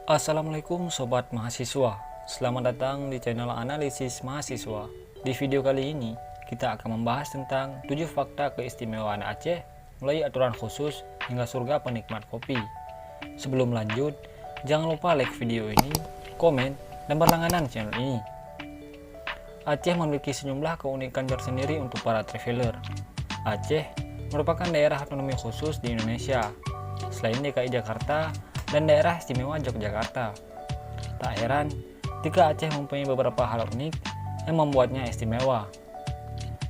Assalamualaikum Sobat Mahasiswa. Selamat datang di channel Analisis Mahasiswa. Di video kali ini, kita akan membahas tentang 7 fakta keistimewaan Aceh, mulai aturan khusus hingga surga penikmat kopi. Sebelum lanjut, jangan lupa like video ini, komen, dan berlangganan channel ini. Aceh memiliki sejumlah keunikan tersendiri untuk para traveler. Aceh merupakan daerah otonomi khusus di Indonesia, selain DKI Jakarta dan daerah istimewa Yogyakarta. Tak heran jika Aceh mempunyai beberapa hal unik yang membuatnya istimewa.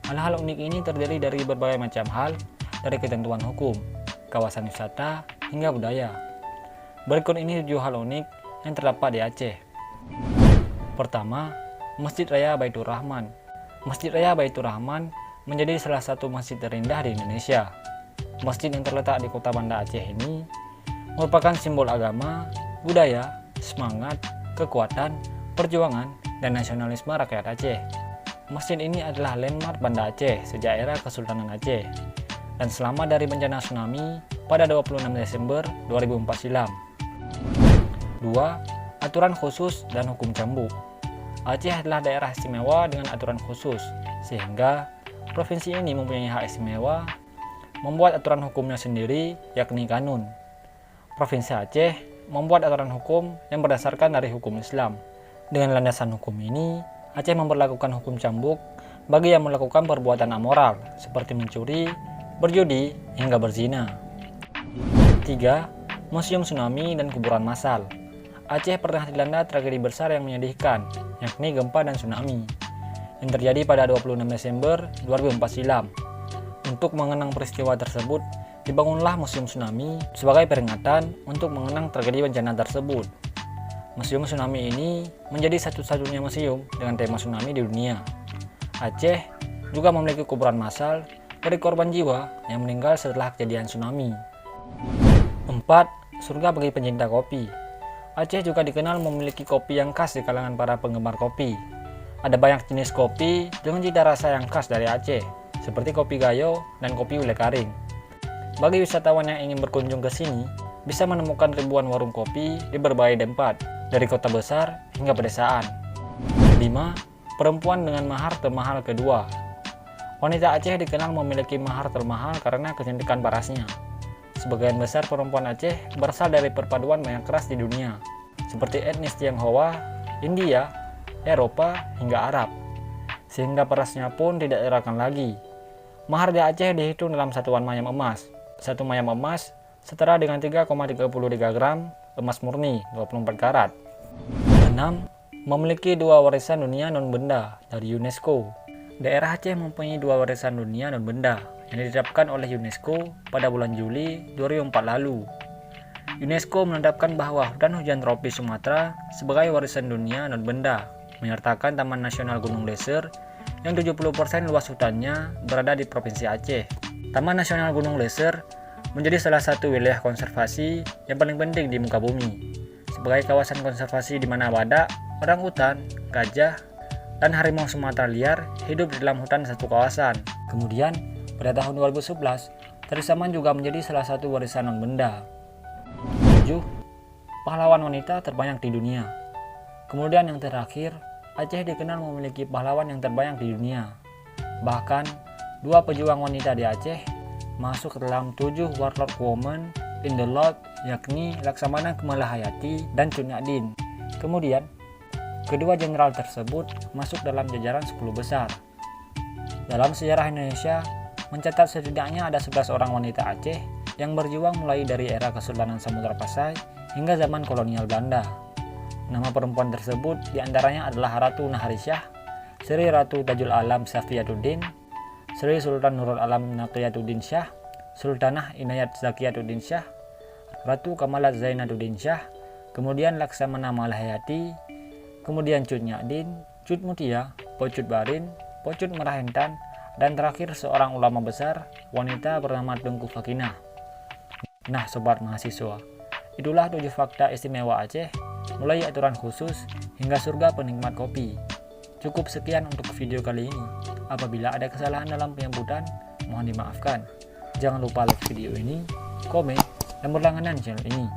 Hal-hal unik ini terdiri dari berbagai macam hal, dari ketentuan hukum, kawasan wisata, hingga budaya. Berikut ini 7 hal unik yang terdapat di Aceh. Pertama, Masjid Raya Baitur Rahman. Masjid Raya Baitur Rahman menjadi salah satu masjid terindah di Indonesia. Masjid yang terletak di kota Banda Aceh ini merupakan simbol agama, budaya, semangat, kekuatan, perjuangan, dan nasionalisme rakyat Aceh. Masjid ini adalah landmark Banda Aceh sejak era Kesultanan Aceh dan selamat dari bencana tsunami pada 26 Desember 2004 silam. 2. Aturan khusus dan hukum cambuk. Aceh adalah daerah istimewa dengan aturan khusus, sehingga provinsi ini mempunyai hak istimewa membuat aturan hukumnya sendiri, yakni kanun. Provinsi Aceh membuat aturan hukum yang berdasarkan dari hukum Islam. Dengan landasan hukum ini, Aceh memperlakukan hukum cambuk bagi yang melakukan perbuatan amoral seperti mencuri, berjudi, hingga berzina. 3. Museum Tsunami dan Kuburan Massal. Aceh pernah dilanda tragedi besar yang menyedihkan, yakni gempa dan tsunami, yang terjadi pada 26 Desember 2004 silam. Untuk mengenang peristiwa tersebut, dibangunlah Museum Tsunami sebagai peringatan untuk mengenang tragedi bencana tersebut. Museum Tsunami ini menjadi satu-satunya museum dengan tema tsunami di dunia. Aceh juga memiliki kuburan massal dari korban jiwa yang meninggal setelah kejadian tsunami. 4. Surga bagi pencinta kopi. Aceh juga dikenal memiliki kopi yang khas di kalangan para penggemar kopi. Ada banyak jenis kopi dengan cita rasa yang khas dari Aceh, seperti kopi gayo dan kopi ule karing. Bagi wisatawan yang ingin berkunjung ke sini, bisa menemukan ribuan warung kopi di berbagai tempat, dari kota besar hingga pedesaan. 5. Perempuan dengan mahar termahal kedua. Wanita Aceh dikenal memiliki mahar termahal karena kecantikan parasnya. Sebagian besar perempuan Aceh berasal dari perpaduan banyak ras di dunia, seperti etnis Tionghoa, India, Eropa, hingga Arab. Sehingga parasnya pun tidak diragukan lagi. Mahar di Aceh dihitung dalam satuan mayam emas. Satu mayam emas setara dengan 3,33 gram emas murni 24 karat. 6. Memiliki 2 warisan dunia non-benda dari UNESCO. Daerah Aceh mempunyai 2 warisan dunia non-benda yang ditetapkan oleh UNESCO pada bulan Juli 2004 lalu. UNESCO menetapkan bahwa hutan hujan tropis Sumatera sebagai warisan dunia non-benda, menyertakan Taman Nasional Gunung Leser yang 70% luas hutannya berada di Provinsi Aceh. Taman Nasional Gunung Leser menjadi salah satu wilayah konservasi yang paling penting di muka bumi, sebagai kawasan konservasi di mana badak, orangutan, gajah, dan harimau Sumatera liar hidup di dalam hutan satu kawasan. Kemudian, pada tahun 2011, Tarisaman juga menjadi salah satu warisan non-benda. 7. Pahlawan wanita terbanyak di dunia. Kemudian yang terakhir, Aceh dikenal memiliki pahlawan yang terbanyak di dunia. Bahkan, 2 pejuang wanita di Aceh masuk ke dalam 7 warlord women in the lot, yakni Laksamana Kemalahayati dan Cut Nyak-Dien. Kemudian, kedua jenderal tersebut masuk dalam jajaran 10 besar. Dalam sejarah Indonesia, mencatat setidaknya ada 11 orang wanita Aceh yang berjuang mulai dari era Kesultanan Samudra Pasai hingga zaman kolonial Belanda. Nama perempuan tersebut diantaranya adalah Ratu Naharisyah, Sri Ratu Tajul Alam Safiyatuddin, Sri Sultan Nurul Alam Naqiyatuddin Syah, Sultanah Inayat Zakiyatuddin Syah, Ratu Kamalat Zainaduddin Syah, kemudian Laksamana Malahayati, kemudian Cut Nyak-Dien, Cut Mutia, Pocut Barin, Pocut Merahentan, dan terakhir seorang ulama besar wanita bernama Tengku Fakinah. Nah sobat mahasiswa, itulah 7 fakta istimewa Aceh, mulai aturan khusus hingga surga penikmat kopi. Cukup sekian untuk video kali ini. Apabila ada kesalahan dalam penyebutan, mohon dimaafkan. Jangan lupa like video ini, komen, dan berlangganan channel ini.